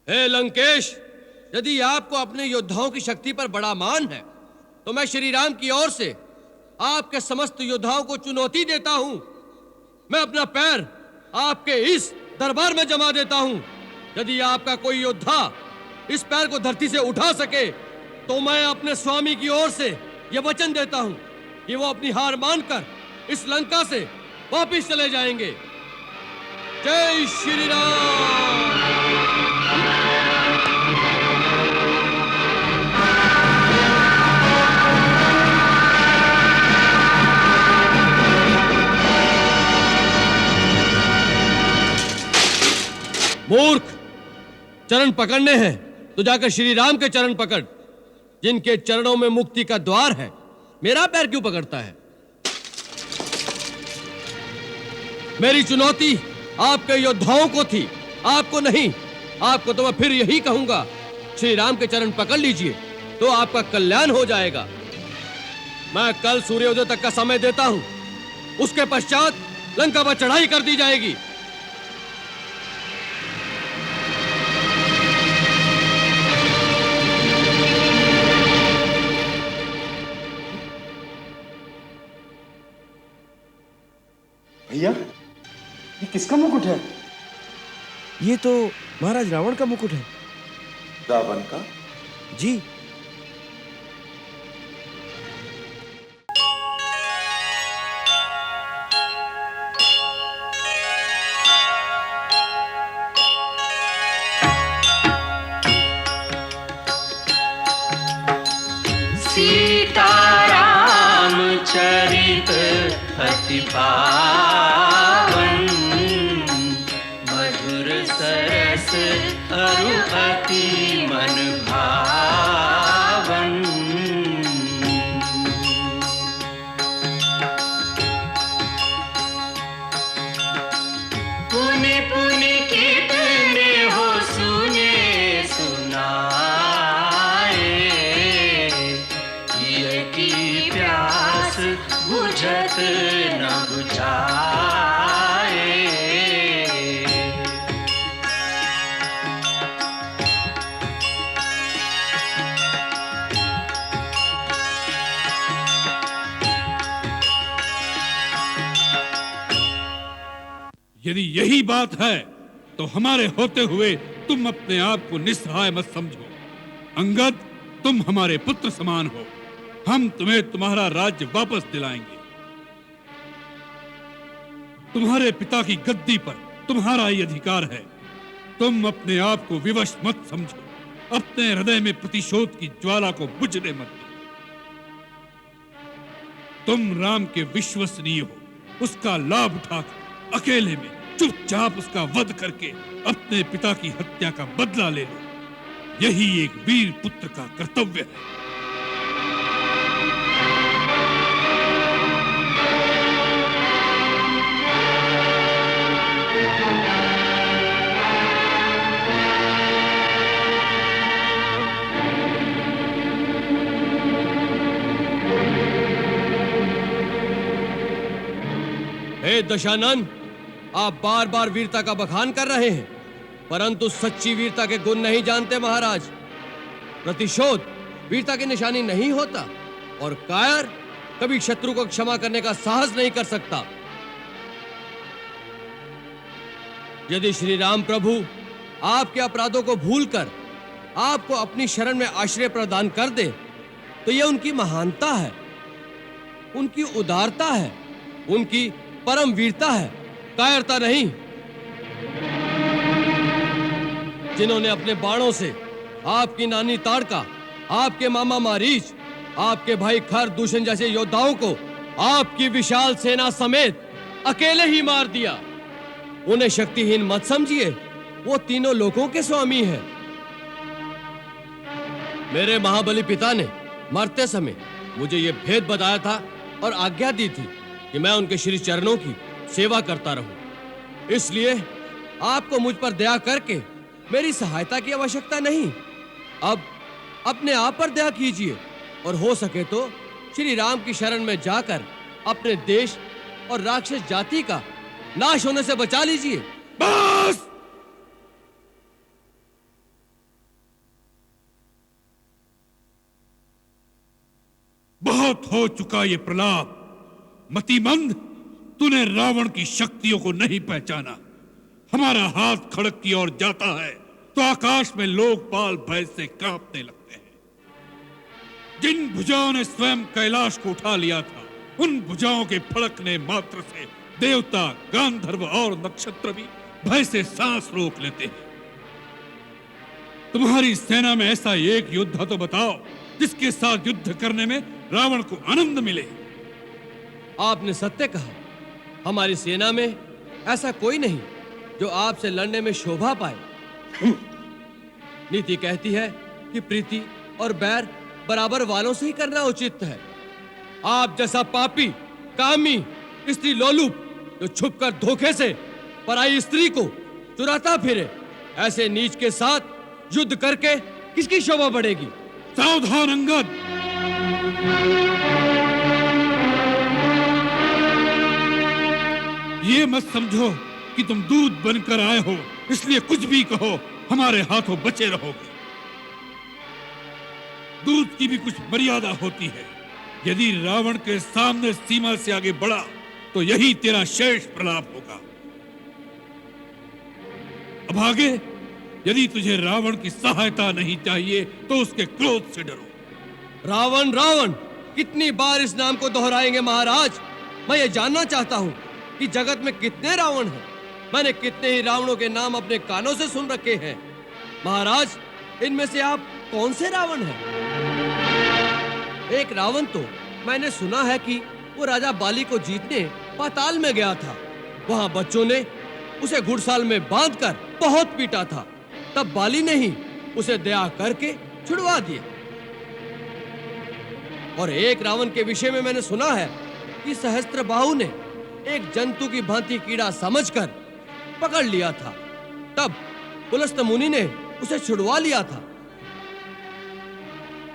हे लंकेश, यदि आपको अपने योद्धाओं की शक्ति पर बड़ा मान है तो मैं श्री राम की ओर से आपके समस्त योद्धाओं को चुनौती देता हूं। मैं अपना पैर आपके इस दरबार में जमा देता हूं। यदि आपका कोई योद्धा इस पैर को धरती से उठा सके तो मैं अपने स्वामी की ओर से यह वचन देता हूं कि वो अपनी हार मानकर इस लंका से वापस चले जाएंगे। जय श्री राम। मूर्ख, चरण पकड़ने हैं तो जाकर श्री राम के चरण पकड़, जिनके चरणों में मुक्ति का द्वार है। मेरा पैर क्यों पकड़ता है? मेरी चुनौती आपके योद्धाओं को थी, आपको नहीं। आपको तो मैं फिर यही कहूंगा, श्री राम के चरण पकड़ लीजिए तो आपका कल्याण हो जाएगा। मैं कल सूर्योदय तक का समय देता हूं, उसके पश्चात लंका पर चढ़ाई कर दी जाएगी। भैया, ये किसका मुकुट है? ये तो महाराज रावण का मुकुट है। रावण का? जी। सीताराम चरित अति पावन, मधुर सरस अरु अति मन भावन। पुनि पुनि कितने हो सुने सुनाए, ये की प्यास बुझत न बुझाए। यदि यही बात है तो हमारे होते हुए तुम अपने आप को निस्सहाय मत समझो। अंगद, तुम हमारे पुत्र समान हो। हम तुम्हें तुम्हारा राज्य वापस दिलाएंगे। तुम्हारे पिता की गद्दी पर तुम्हारा ही अधिकार है। तुम अपने आप को विवश मत समझो। अपने हृदय में प्रतिशोध की ज्वाला को बुझने मत दो। तुम राम के विश्वसनीय हो। उसका लाभ उठाकर अकेले में चुपचाप उसका वध करके अपने पिता की हत्या का बदला ले लो। यही एक वीर पुत्र का कर्तव्य है। हे दशानन, आप बार बार वीरता का बखान कर रहे हैं, परंतु सच्ची वीरता के गुण नहीं जानते महाराज। प्रतिशोध वीरता की निशानी नहीं होता और कायर कभी शत्रु को क्षमा करने का साहस नहीं कर सकता। यदि श्री राम प्रभु आपके अपराधों को भूलकर आपको अपनी शरण में आश्रय प्रदान कर दे तो यह उनकी महानता है, उनकी उदारता है, उनकी परम वीरता है, कायरता नहीं। जिन्होंने अपने बाणों से आपकी नानी ताड़का, आपके मामा मारीच, आपके भाई खर दूषण जैसे योद्धाओं को आपकी विशाल सेना समेत अकेले ही मार दिया, उन्हें शक्तिहीन मत समझिए। वो तीनों लोगों के स्वामी हैं। मेरे महाबली पिता ने मरते समय मुझे ये भेद बताया था और आज्ञा दी थी कि मैं उनके श्री चरणों की सेवा करता रहूं। इसलिए आपको मुझ पर दया करके मेरी सहायता की आवश्यकता नहीं। अब अपने आप पर दया कीजिए और हो सके तो श्री राम की शरण में जाकर अपने देश और राक्षस जाति का नाश होने से बचा लीजिए। बस! बहुत हो चुका ये प्रलाप। मतिमंद, तूने रावण की शक्तियों को नहीं पहचाना। हमारा हाथ खड़क की ओर जाता है तो आकाश में लोकपाल भय से कांपने लगते हैं। जिन भुजाओं ने स्वयं कैलाश को उठा लिया था, उन भुजाओं के फड़कने मात्र से देवता, गांधर्व और नक्षत्र भी भय से सांस रोक लेते हैं। तुम्हारी सेना में ऐसा एक योद्धा तो बताओ जिसके साथ युद्ध करने में रावण को आनंद मिले। आपने सत्य कहा, हमारी सेना में ऐसा कोई नहीं जो आपसे लड़ने में शोभा पाए। नीति कहती है कि प्रीति और बैर बराबर वालों से ही करना उचित है। आप जैसा पापी, कामी, स्त्री लोलुप जो छुपकर धोखे से पराई स्त्री को चुराता फिरे, ऐसे नीच के साथ युद्ध करके किसकी शोभा बढ़ेगी? सावधान अंगद, ये मत समझो कि तुम दूध बनकर आए हो इसलिए कुछ भी कहो हमारे हाथों बचे रहोगे। दूध की भी कुछ मर्यादा होती है। यदि रावण के सामने सीमा से आगे बढ़ा तो यही तेरा शेष प्रलाप होगा। अब आगे, यदि तुझे रावण की सहायता नहीं चाहिए तो उसके क्रोध से डरो। रावण रावण कितनी बार इस नाम को दोहराएंगे महाराज? मैं ये जानना चाहता हूँ कि जगत में कितने रावण हैं। मैंने कितने ही रावणों के नाम अपने कानों से सुन रखे हैं। महाराज, इनमें से आप कौन से रावण हैं? एक रावण तो मैंने सुना है कि वो राजा बाली को जीतने पाताल में गया था। वहां बच्चों ने उसे घुड़साल में बांधकर बहुत पीटा था। तब बाली ने ही उसे दया करके छुड़वा दिया। और एक रावण के विषय में मैंने सुना है कि सहस्त्रबाहु ने एक जंतु की भांति कीड़ा समझकर पकड़ लिया था। तब पुलस्त मुनि ने उसे छुड़वा लिया था।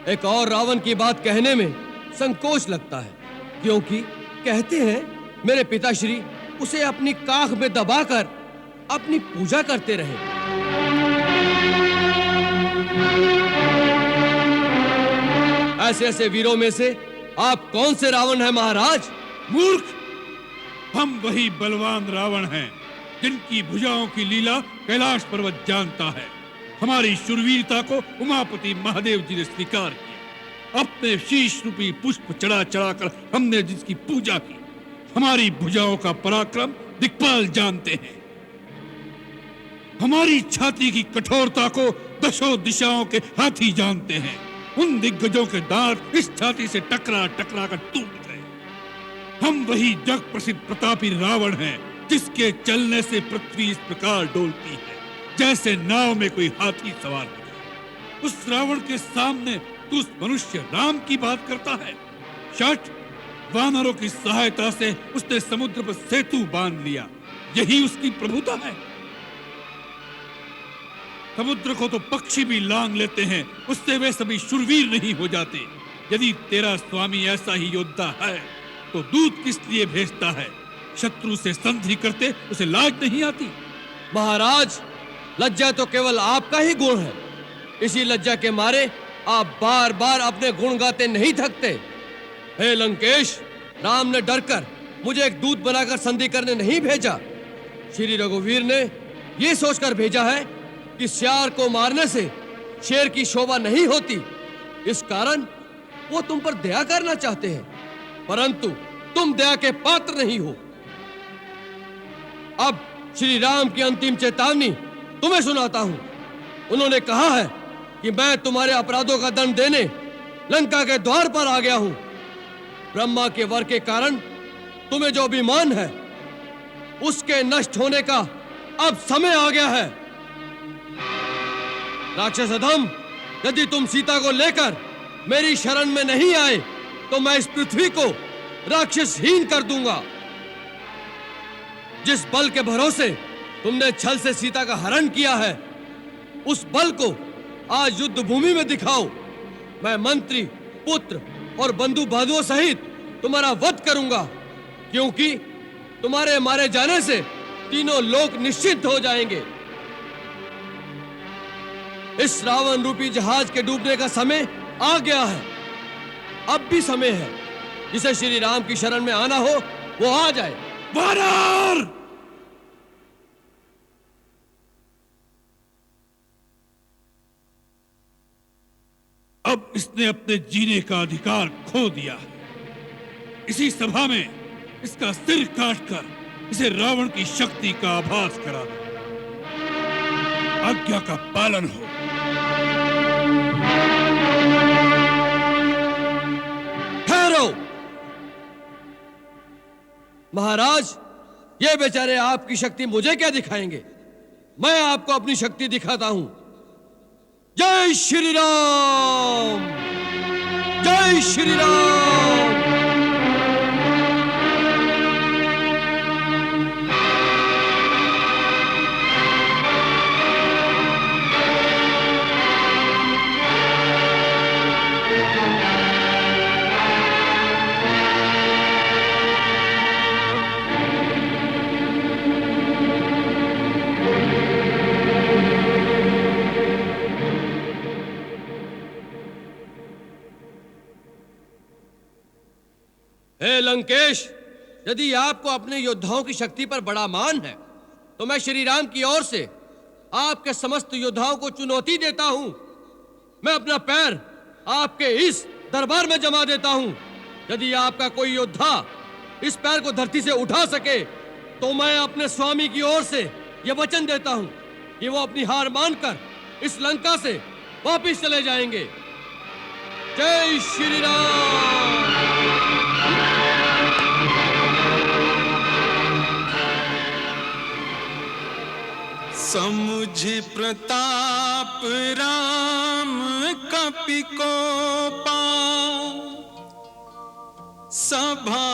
एक और रावण की बात कहने में संकोच लगता है, क्योंकि कहते हैं मेरे पिताश्री उसे अपनी काख में दबाकर अपनी पूजा करते रहे। ऐसे ऐसे वीरों में से आप कौन से रावण हैं महाराज? मूर्ख, हम वही बलवान रावण हैं जिनकी भुजाओं की लीला कैलाश पर्वत जानता है। हमारी शूरवीरता को उमापति महादेव जी ने स्वीकार किया। अपने शीश रूपी पुष्प चढ़ा चढ़ाकर हमने जिसकी पूजा की। हमारी भुजाओं का पराक्रम दिक्पाल जानते हैं। हमारी छाती की कठोरता को दशों दिशाओं के हाथी जानते हैं। उन दिग्गजों के दांत इस छाती से टकरा टकरा कर टूट गए। हम वही जग प्रसिद्ध प्रतापी रावण हैं जिसके चलने से पृथ्वी इस प्रकार डोलती है जैसे नाव में कोई हाथी सवार हो जाए। उस रावण के सामने तू उस मनुष्य राम की बात करता है। शठ, वानरों की सहायता से उसने समुद्र पर सेतु बांध लिया। यही उसकी प्रभुता है। समुद्र को तो पक्षी भी लांग लेते हैं, उससे वे सभी शूरवीर नहीं हो जाते। यदि तेरा स्वामी ऐसा ही योद्धा है तो दूत किस लिए भेजता है? शत्रु से संधि करते उसे लाज नहीं आती? महाराज, लज्जा तो केवल आपका ही गुण है। इसी लज्जा के मारे आप बार बार अपने गुण गाते नहीं थकते। हे लंकेश, राम ने डरकर मुझे एक दूत बनाकर संधि करने नहीं भेजा। श्री रघुवीर ने यह सोचकर भेजा है कि सियार को मारने से शेर की शोभा नहीं होती। इस कारण वो तुम पर दया करना चाहते हैं, परंतु तुम दया के पात्र नहीं हो। अब श्री राम की अंतिम चेतावनी तुम्हें सुनाता हूं। उन्होंने कहा है कि मैं तुम्हारे अपराधों का दंड देने लंका के द्वार पर आ गया हूं। ब्रह्मा के वर के कारण तुम्हें जो अभिमान है उसके नष्ट होने का अब समय आ गया है। राक्षस अधम, यदि तुम सीता को लेकर मेरी शरण में नहीं आए तो मैं इस पृथ्वी को राक्षसहीन कर दूंगा। जिस बल के भरोसे तुमने छल से सीता का हरण किया है, उस बल को आज युद्ध भूमि में दिखाओ। मैं मंत्री, पुत्र और बंधु बांधुओं सहित तुम्हारा वध करूंगा, क्योंकि तुम्हारे मारे जाने से तीनों लोक निश्चित हो जाएंगे। इस रावण रूपी जहाज के डूबने का समय आ गया है। अब भी समय है। जिसे श्री राम की शरण में आना हो वो आ जाए। वानर! अब इसने अपने जीने का अधिकार खो दिया है। इसी सभा में इसका सिर काटकर इसे रावण की शक्ति का आभास करा दो। आज्ञा का पालन हो। ठहरो महाराज, ये बेचारे आपकी शक्ति मुझे क्या दिखाएंगे? मैं आपको अपनी शक्ति दिखाता हूं। जय श्री राम, जय श्री राम। हे लंकेश, यदि आपको अपने योद्धाओं की शक्ति पर बड़ा मान है तो मैं श्री राम की ओर से आपके समस्त योद्धाओं को चुनौती देता हूं। मैं अपना पैर आपके इस दरबार में जमा देता हूं। यदि आपका कोई योद्धा इस पैर को धरती से उठा सके तो मैं अपने स्वामी की ओर से यह वचन देता हूं कि वो अपनी हार मानकर इस लंका से वापस चले जाएंगे। जय श्री राम। समुझ प्रताप राम कपि कोपा, सभा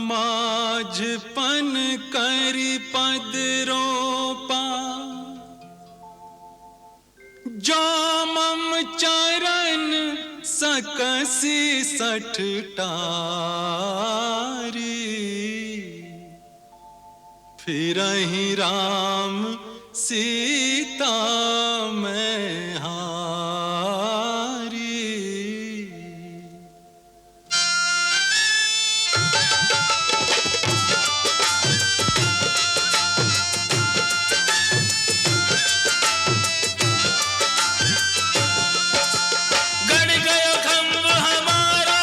माझ पन करि पद रोपा। जो मम चरण सकसि सठ टारी, फिरहि राम सीता मैं हारी। गड़ गयो खंभ हमारा,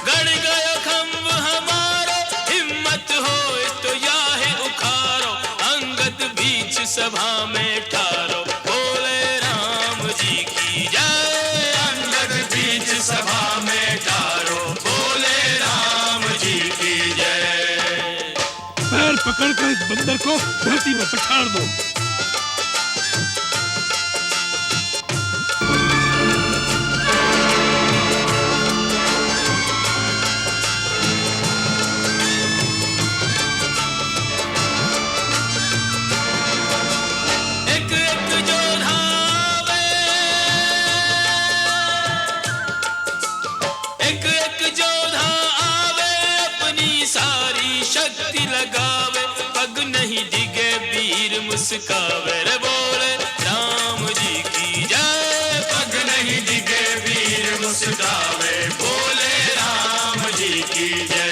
गड़ गयो खंभ हमारा। हिम्मत हो तो याहे उखारो, अंगद बीच सभा में ठारो। बोले राम जी की जय, अंगद बीच सभा में ठारो। बोले राम जी की जय। पैर पकड़कर इस बंदर को धरती में पछाड़ दो। एक एक जोधा आवे, एक एक जोधा आवे। अपनी सारी शक्ति लगावे, पग नहीं डिगे वीर मुस्कावे। रे बोले राम जी की जय, पग नहीं डिगे वीर मुस्कावे। बोले राम जी की जय।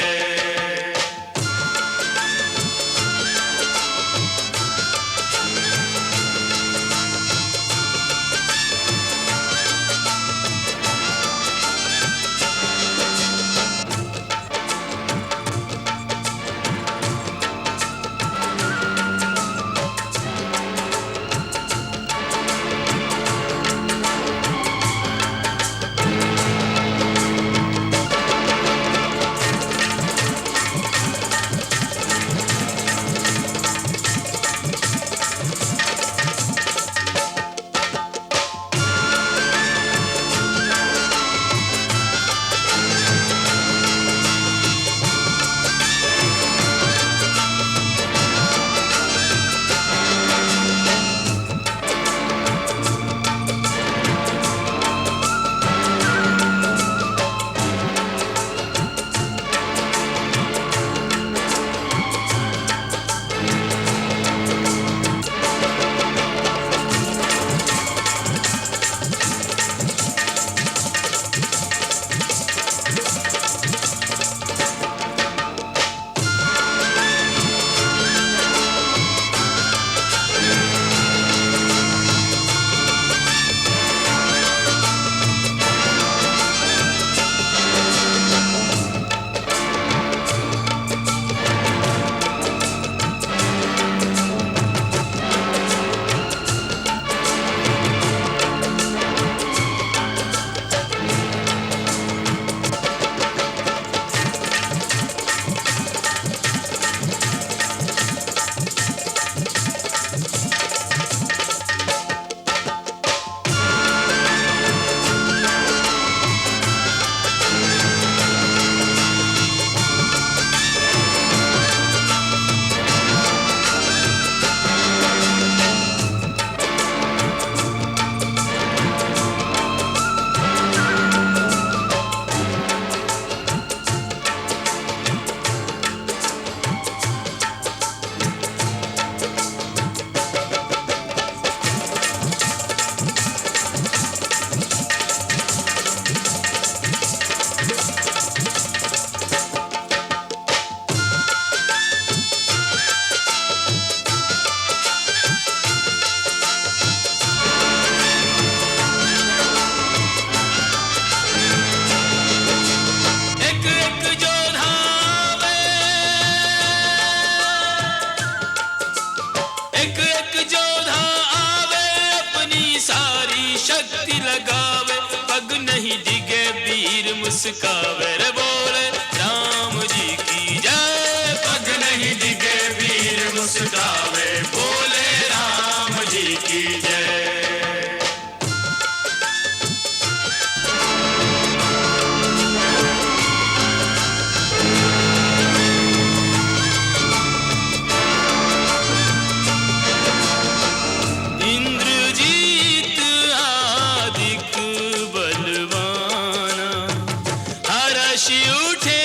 मुस्कावे रे बोले राम जी की जय। पग नहीं डिगे वीर मुस्कावे बोले राम जी की जय। इंद्रजीत आदिक बलवाना हर्षि उठे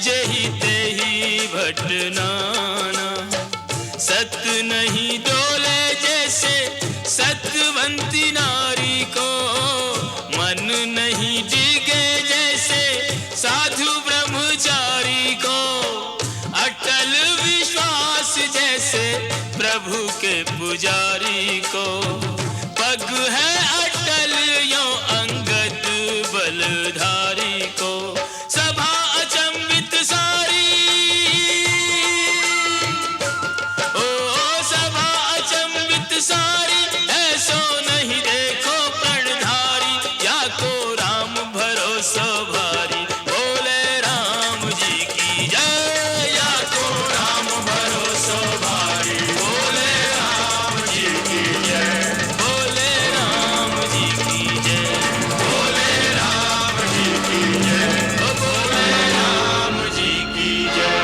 जही तेही भटनाना। सत नहीं डोले जैसे सतवंती नारी को, मन नहीं डिगे जैसे साधु ब्रह्मचारी को। अटल विश्वास जैसे प्रभु के पुजारी को। पग है अटल यो अंगद बलधारी को। सभा अचंभित सारी, ओ सभा अचंभित सारी, ऐसो नहीं देखो प्रणधारी। या को राम भरोसा भारी बोले राम जी की जय। या को राम भरोसा भारी बोले राम जी की जय। बोले राम जी की जय। बोले राम जी की जय। बोले राम जी की जय।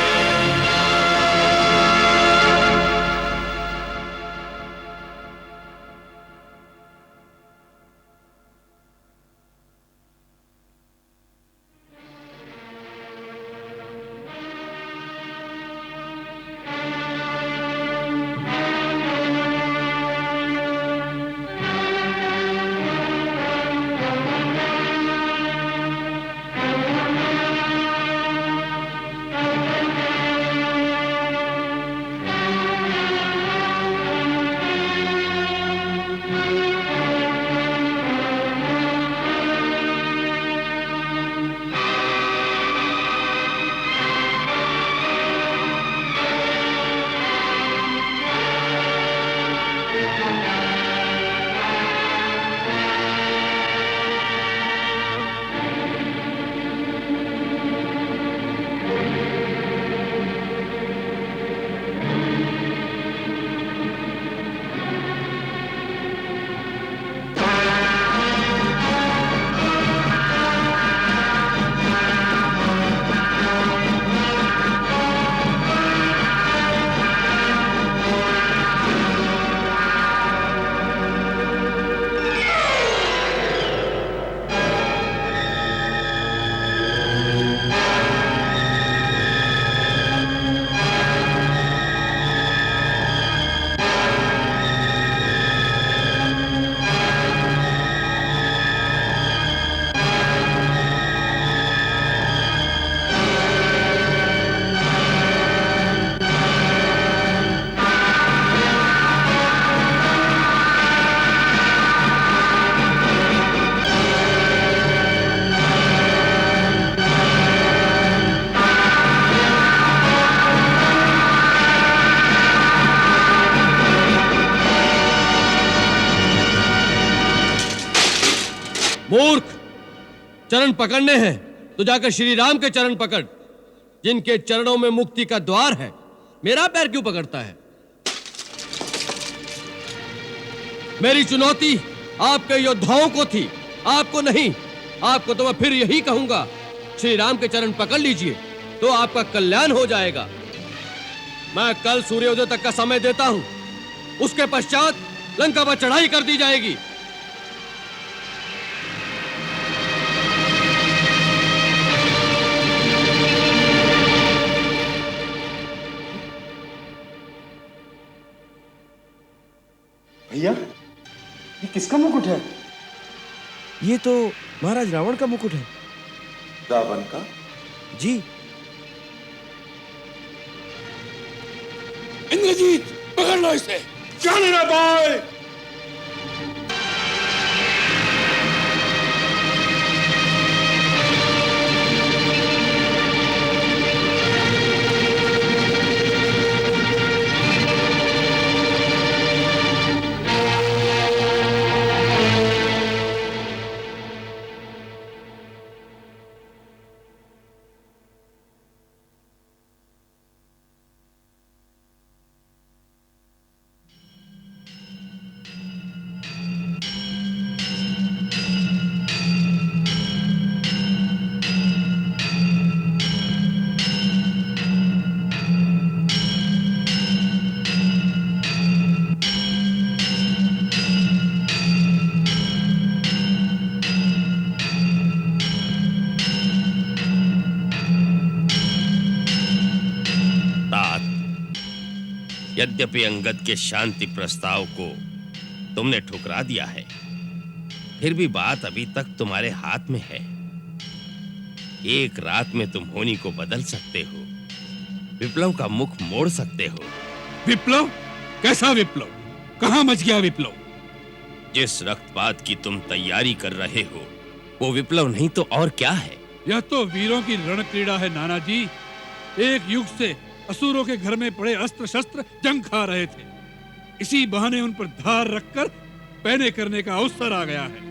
मूर्ख, चरण पकड़ने हैं तो जाकर श्री राम के चरण पकड़, जिनके चरणों में मुक्ति का द्वार है। मेरा पैर क्यों पकड़ता है? मेरी चुनौती आपके योद्धाओं को थी, आपको नहीं। आपको तो मैं फिर यही कहूंगा, श्री राम के चरण पकड़ लीजिए तो आपका कल्याण हो जाएगा। मैं कल सूर्योदय तक का समय देता हूं, उसके पश्चात लंका पर चढ़ाई कर दी जाएगी। भैया, ये किसका मुकुट है? ये तो महाराज रावण का मुकुट है। रावण का? जी। इंद्रजीत, पकड़ लो इसे। जाने ना भाई। यद्यपि अंगद के शांति प्रस्ताव को तुमने ठुकरा दिया है, फिर भी बात अभी तक तुम्हारे हाथ में है। एक रात में तुम होनी को बदल सकते हो, विप्लव का मुख मोड़ सकते हो। विप्लव? कैसा विप्लव? कहां मच गया विप्लव? जिस रक्तपात की तुम तैयारी कर रहे हो वो विप्लव नहीं तो और क्या है? यह तो वीरों की रण क्रीड़ा है नाना जी। एक युग से असुरों के घर में पड़े अस्त्र शस्त्र जंग खा रहे थे, इसी बहाने उन पर धार रखकर पैने करने का अवसर आ गया है।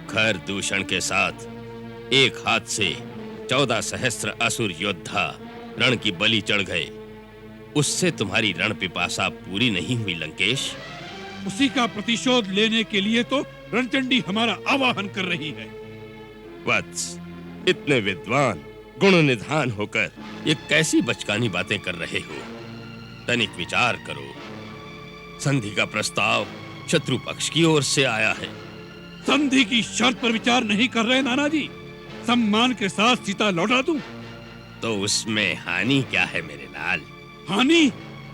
खर दूषण के साथ एक हाथ से 14 सहस्त्र असुर योद्धा रण की बलि चढ़ गए, उससे तुम्हारी रण पिपासा पूरी नहीं हुई लंकेश। उसी का प्रतिशोध लेने के लिए तो रणचंडी हमारा आवाहन कर रही है। वत्स, इतने विद्वान गुण निधान होकर ये कैसी बचकानी बातें कर रहे हो? तनिक विचार करो। संधि का प्रस्ताव शत्रु पक्ष की ओर से आया है। संधि की शर्त पर विचार नहीं कर रहे नाना जी। सम्मान के साथ सीता लौटा दूं तो उसमें हानि क्या है मेरे लाल? हानि?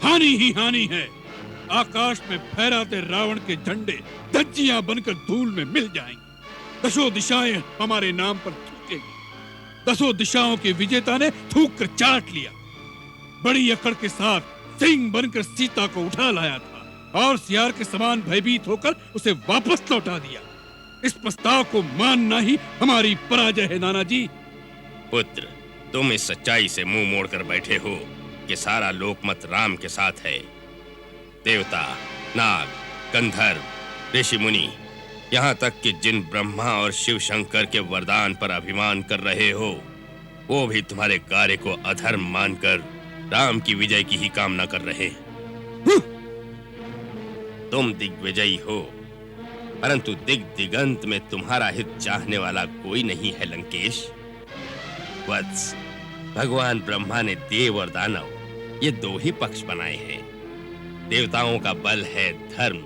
हानि ही हानि है। आकाश में फहराते रावण के झंडे धज्जियां बनकर धूल में मिल जाएंगी। दसों दिशाएं हमारे नाम पर थूकेंगी। दसों दिशाओं के विजेता ने थूक कर चाट लिया। बड़ी अकड़ के साथ सिंह बनकर सीता को उठा लाया था और सियार के समान भयभीत होकर उसे वापस लौटा दिया। इस प्रस्ताव को मानना ही हमारी पराजय है नाना जी। पुत्र, तुम इस सच्चाई से मुंह मोड़कर बैठे हो कि सारा लोकमत राम के साथ है। देवता, नाग, गंधर्व, ऋषि मुनि, यहाँ तक कि जिन ब्रह्मा और शिव शंकर के वरदान पर अभिमान कर रहे हो, वो भी तुम्हारे कार्य को अधर्म मानकर राम की विजय की ही कामना कर रहे हैं। तुम दिग्विजयी हो, परंतु दिगंत में तुम्हारा हित चाहने वाला कोई नहीं है लंकेश। वत्स, भगवान ब्रह्मा ने देव और दानव ये दो ही पक्ष बनाए हैं। देवताओं का बल है धर्म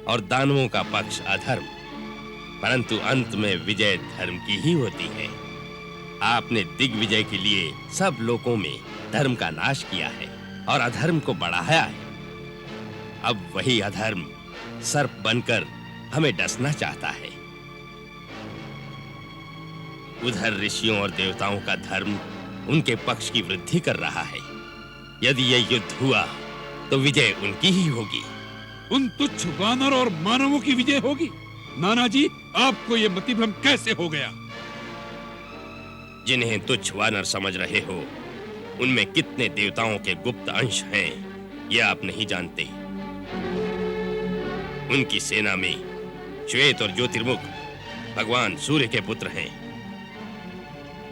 और दानवों का पक्ष अधर्म, परंतु अंत में विजय धर्म की ही होती है। आपने दिग्विजय के लिए सब लोकों में धर्म का नाश किया है और अधर्म को बढ़ाया है। अब वही अधर्म सर्प बनकर हमें डसना चाहता है। उधर ऋषियों और देवताओं का धर्म उनके पक्ष की वृद्धि कर रहा है। यदि यह युद्ध हुआ तो विजय उनकी ही होगी। उन तुच्छ वानर और मानवों की विजय होगी। नाना जी, आपको यह मतिभ्रम कैसे हो गया? जिन्हें तुच्छ वानर समझ रहे हो, उनमें कितने देवताओं के गुप्त अंश हैं, यह आप नहीं जानते। उनकी सेना में श्वेत और ज्योतिर्मुख भगवान सूर्य के पुत्र हैं।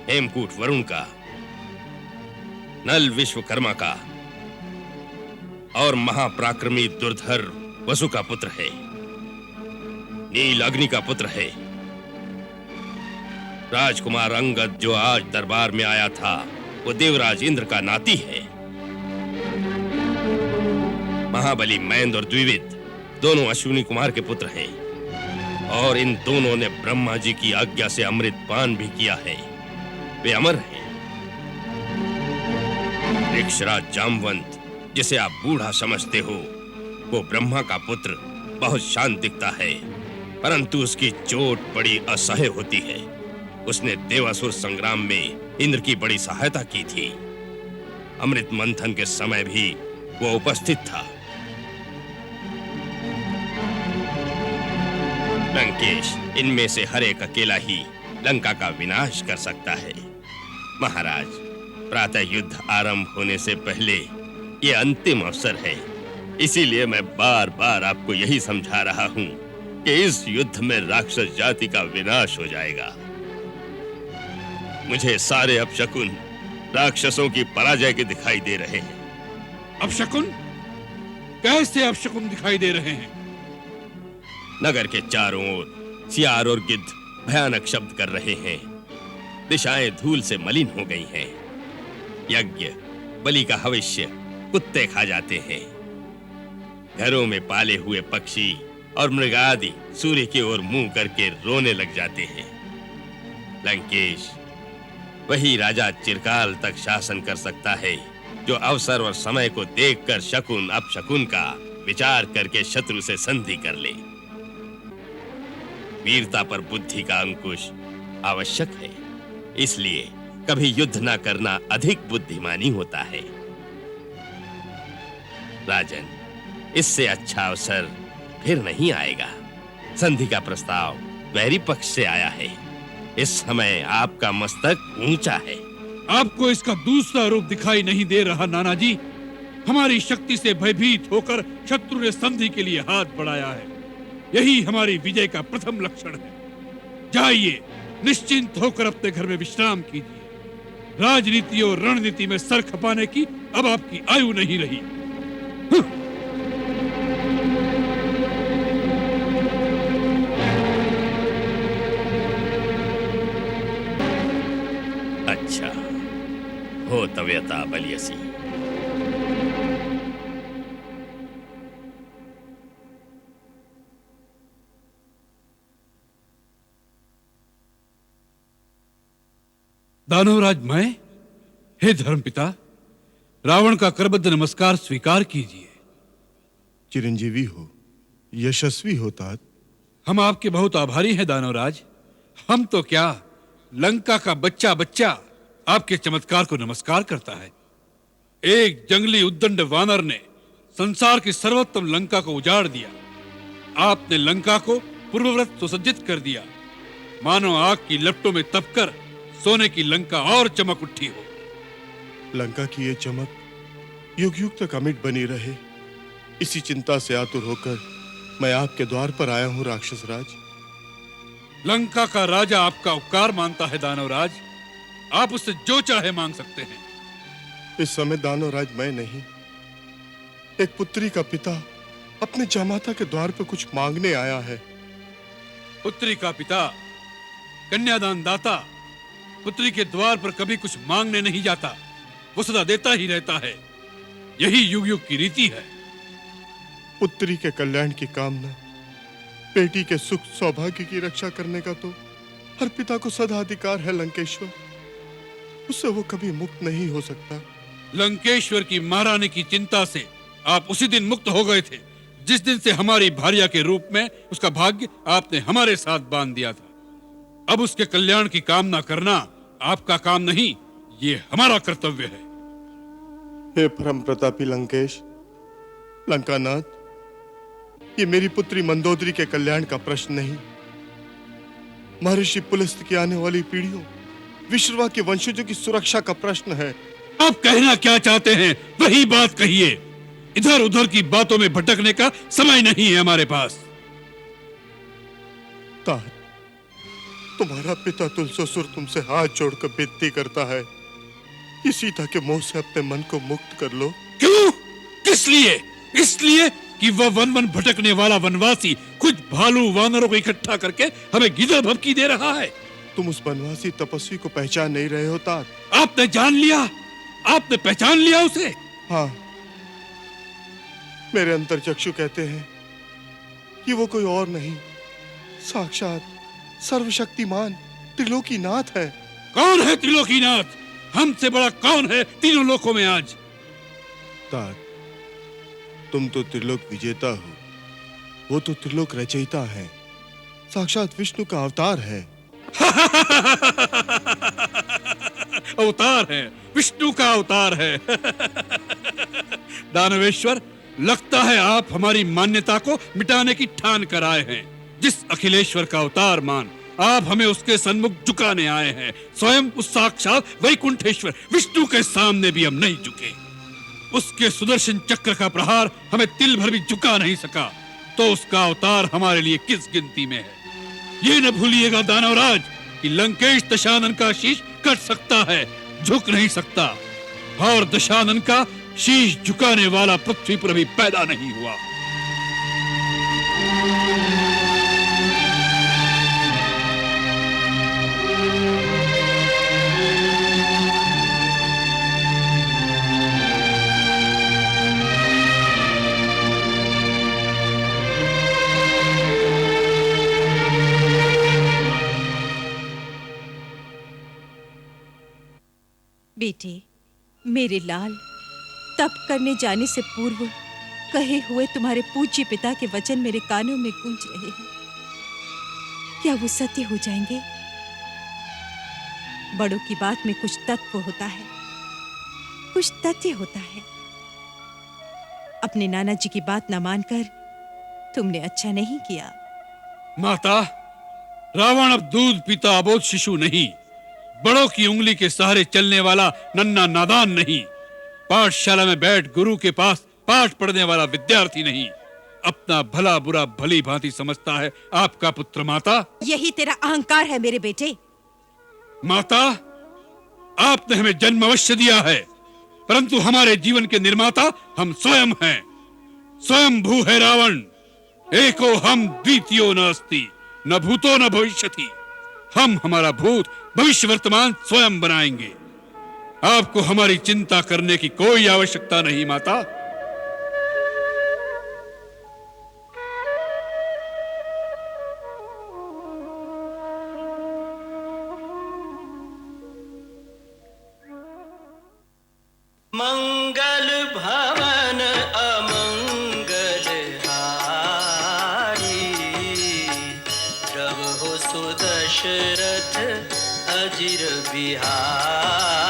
हेमकूट वरुण का, नल विश्वकर्मा का और महापराक्रमी दुर्धर वसु का पुत्र है। नील अग्नि का पुत्र है। राजकुमार अंगद जो आज दरबार में आया था, वो देवराज इंद्र का नाती है। महाबली मैंद और द्विविद दोनों अश्विनी कुमार के पुत्र हैं और इन दोनों ने ब्रह्मा जी की आज्ञा से अमृत पान भी किया है। वे अमर हैं। ऋक्षराज जामवंत, जिसे आप बूढ़ा समझते हो, वो ब्रह्मा का पुत्र बहुत शांत दिखता है, परंतु उसकी चोट बड़ी असह्य होती है। उसने देवासुर संग्राम में इंद्र की बड़ी सहायता की थी। अमृत मंथन के समय भी वो उपस्थित था। लंकेश, इनमें से हर एक अकेला ही लंका का विनाश कर सकता है। महाराज, प्रातः युद्ध आरंभ होने से पहले ये अंतिम अवसर है। इसीलिए मैं बार बार आपको यही समझा रहा हूं कि इस युद्ध में राक्षस जाति का विनाश हो जाएगा। मुझे सारे अपशकुन राक्षसों की पराजय के दिखाई दे रहे हैं। अपशकुन? कैसे अपशकुन दिखाई दे रहे हैं? नगर के चारों ओर सियार और गिद्ध भयानक शब्द कर रहे हैं। दिशाएं धूल से मलिन हो गई हैं। यज्ञ, बलि का हविष्य कुत्ते खा जाते हैं। घरों में पाले हुए पक्षी और मृगादि सूर्य की ओर मुंह करके रोने लग जाते हैं। लंकेश, वही राजा चिरकाल तक शासन कर सकता है जो अवसर और समय को देखकर शकुन अपशकुन का विचार करके शत्रु से संधि कर ले। वीरता पर बुद्धि का अंकुश आवश्यक है, इसलिए कभी युद्ध न करना अधिक बुद्धिमानी होता है। राजन, इससे अच्छा अवसर फिर नहीं आएगा। संधि का प्रस्ताव वैरी पक्ष से आया है। इस समय आपका मस्तक ऊंचा है। आपको इसका दूसरा रूप दिखाई नहीं दे रहा नाना जी? हमारी शक्ति से भयभीत होकर शत्रु ने संधि के लिए हाथ बढ़ाया है। यही हमारी विजय का प्रथम लक्षण है। जाइए, निश्चिंत होकर अपने घर में विश्राम कीजिए। राजनीति और रणनीति में सर खपाने की अब आपकी आयु नहीं रही। अच्छा हो तव्यता बलियसी। दानवराज मैं, हे धर्मपिता, रावण का करबद्ध नमस्कार स्वीकार कीजिए। चिरंजीवी हो, यशस्वी हो तात। हम आपके बहुत आभारी हैं दानवराज। हम तो क्या, लंका का बच्चा बच्चा आपके चमत्कार को नमस्कार करता है। एक जंगली उद्दंड वानर ने संसार की सर्वोत्तम लंका को उजाड़ दिया। आपने लंका को पूर्ववत सुसज्जित कर दिया, मानो आग की लपटों में तपकर सोने की लंका और चमक उठी हो। लंका की ये चमक युग युग तक अमिट बनी रहे, इसी चिंता से आतुर होकर मैं आपके द्वार पर आया हूं राक्षस राज। लंका का राजा आपका उपकार मानता है दानवराज। आप उससे जो चाहे मांग सकते हैं। इस समय दानवराज मैं नहीं, एक पुत्री का पिता अपने जमाता के द्वार पर कुछ मांगने आया है। पुत्री का पिता, कन्यादान दाता, पुत्री के द्वार पर कभी कुछ मांगने नहीं जाता, वो सदा देता ही रहता है। यही युग युग की रीति है। पुत्री के कल्याण की कामना, बेटी के सुख सौभाग्य की रक्षा करने का तो हर पिता को सदा अधिकार है लंकेश्वर। उससे वो कभी मुक्त नहीं हो सकता। लंकेश्वर की महारानी की चिंता से आप उसी दिन मुक्त हो गए थे जिस दिन से हमारी भार्या के रूप में उसका भाग्य आपने हमारे साथ बांध दिया था। अब उसके कल्याण की कामना करना आपका काम नहीं, ये हमारा कर्तव्य है। हे परम प्रतापी लंकेश, लंकानाथ, ये मेरी पुत्री मंदोदरी के कल्याण का प्रश्न नहीं, महर्षि पुलस्त की आने वाली पीढ़ियों, विश्रवा के वंशजों की सुरक्षा का प्रश्न है। आप कहना क्या चाहते हैं वही बात कहिए। इधर उधर की बातों में भटकने का समय नहीं है हमारे पास। तात, तुम्हारा पिता तुलसीसुर तुमसे हाथ जोड़कर विनती करता है कि सीता के मोह से अपने मन को मुक्त कर लो। क्यों? किस लिए? इसलिए कि वह वन वन भटकने वाला वनवासी कुछ भालू वानरों को इकट्ठा करके हमें गिदड़ भभकी दे रहा है। तुम उस वनवासी तपस्वी को पहचान नहीं रहे हो तात। आपने जान लिया? आपने पहचान लिया उसे? हाँ, मेरे अंतर चक्षु कहते हैं कि वो कोई और नहीं, साक्षात सर्वशक्तिमान त्रिलोकीनाथ है। कौन है त्रिलोकीनाथ? हमसे बड़ा कौन है तीनों लोकों में आज? तात, तुम तो त्रिलोक विजेता हो, वो तो त्रिलोक रचयिता है, साक्षात विष्णु का अवतार है। अवतार है, विष्णु का अवतार है। दानवेश्वर, लगता है आप हमारी मान्यता को मिटाने की ठान कर आए हैं। जिस अखिलेश्वर का अवतार मान आप हमें उसके सन्मुख झुकाने आए हैं, स्वयं उस साक्षात वैकुंठेश्वर विष्णु के सामने भी हम नहीं झुके। उसके सुदर्शन चक्र का प्रहार हमें तिल भर भी झुका नहीं सका, तो उसका अवतार हमारे लिए किस गिनती में है? ये न भूलिएगा दानवराज कि लंकेश दशानन का शीश कट सकता है, झुक नहीं सकता, और दशानन का शीश झुकाने वाला पृथ्वी पर अभी पैदा नहीं हुआ। बेटे, मेरे लाल, तप करने जाने से पूर्व कहे हुए तुम्हारे पूज्य पिता के वचन मेरे कानों में गूंज रहे हैं। क्या वो सत्य हो जाएंगे? बड़ों की बात में कुछ तत्व होता है, कुछ तथ्य होता है। अपने नाना जी की बात न मानकर तुमने अच्छा नहीं किया। माता, रावण अब दूध पीता अबोध शिशु नहीं, बड़ों की उंगली के सहारे चलने वाला नन्हा नादान नहीं, पाठशाला में बैठ गुरु के पास पाठ पढ़ने वाला विद्यार्थी नहीं। अपना भला बुरा भली भांति समझता है आपका पुत्र। माता, यही तेरा अहंकार है मेरे बेटे। माता, आपने हमें जन्म अवश्य दिया है, परंतु हमारे जीवन के निर्माता हम स्वयं हैं। स्वयं भू है रावण, एको हम द्वितीयो न अस्ति, न भूतो न भविष्यति। हम हमारा भूत भविष्य वर्तमान स्वयं बनाएंगे। आपको हमारी चिंता करने की कोई आवश्यकता नहीं माता। मंगल भवन अमंगल हारी, प्रभु सुदशरथ अजिर बिहारी।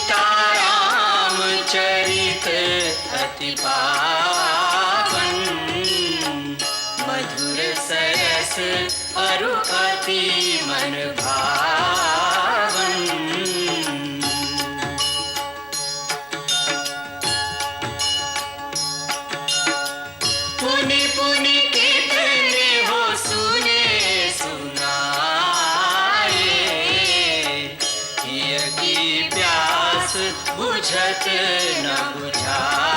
सीताराम चरित अति पावन, मधुर सरस अरु अति मन भावन। पुनि पुनि कितने हो सुने सुनाए, हिय की प्यास बुझत न बुझाए।